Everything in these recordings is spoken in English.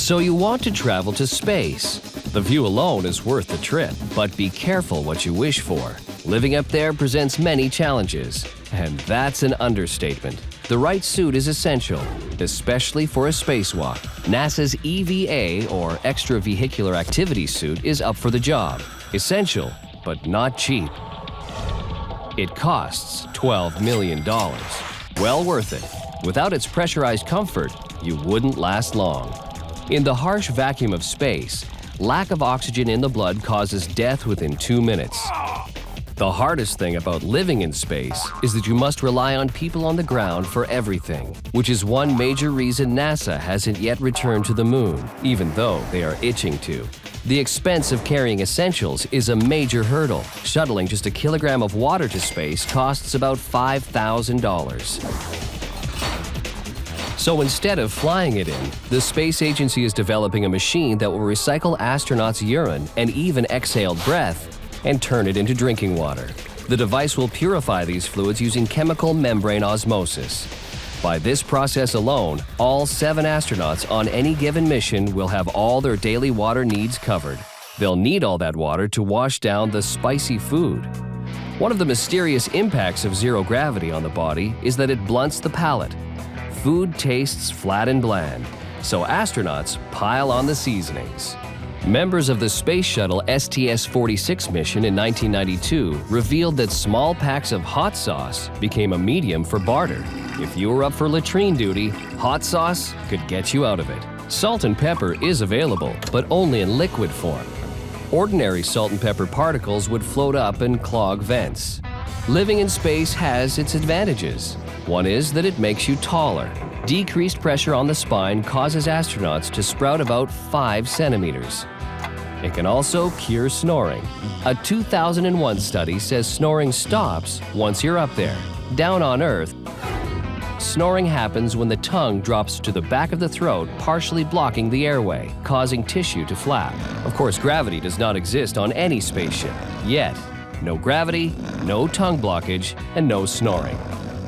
So you want to travel to space. The view alone is worth the trip, but be careful what you wish for. Living up there presents many challenges, and that's an understatement. The right suit is essential, especially for a spacewalk. NASA's EVA, or Extravehicular Activity Suit, is up for the job. Essential, but not cheap. It costs $12 million. Well worth it. Without its pressurized comfort, you wouldn't last long. In the harsh vacuum of space, lack of oxygen in the blood causes death within 2 minutes. The hardest thing about living in space is that you must rely on people on the ground for everything, which is one major reason NASA hasn't yet returned to the moon, even though they are itching to. The expense of carrying essentials is a major hurdle. Shuttling just a kilogram of water to space costs about $5,000. So instead of flying it in, the space agency is developing a machine that will recycle astronauts' urine and even exhaled breath and turn it into drinking water. The device will purify these fluids using chemical membrane osmosis. By this process alone, all 7 astronauts on any given mission will have all their daily water needs covered. They'll need all that water to wash down the spicy food. One of the mysterious impacts of zero gravity on the body is that it blunts the palate. Food tastes flat and bland, so astronauts pile on the seasonings. Members of the Space Shuttle STS-46 mission in 1992 revealed that small packs of hot sauce became a medium for barter. If you were up for latrine duty, hot sauce could get you out of it. Salt and pepper is available, but only in liquid form. Ordinary salt and pepper particles would float up and clog vents. Living in space has its advantages. One is that it makes you taller. Decreased pressure on the spine causes astronauts to sprout about 5 centimeters. It can also cure snoring. A 2001 study says snoring stops once you're up there. Down on Earth, snoring happens when the tongue drops to the back of the throat, partially blocking the airway, causing tissue to flap. Of course, gravity does not exist on any spaceship. Yet, no gravity, no tongue blockage, and no snoring.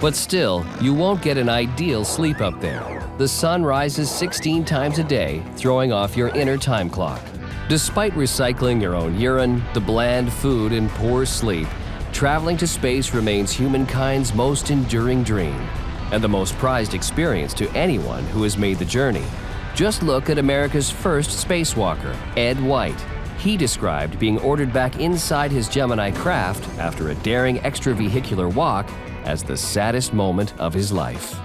But still, you won't get an ideal sleep up there. The sun rises 16 times a day, throwing off your inner time clock. Despite recycling your own urine, the bland food, and poor sleep, traveling to space remains humankind's most enduring dream and the most prized experience to anyone who has made the journey. Just look at America's first spacewalker, Ed White. He described being ordered back inside his Gemini craft after a daring extravehicular walk as the saddest moment of his life.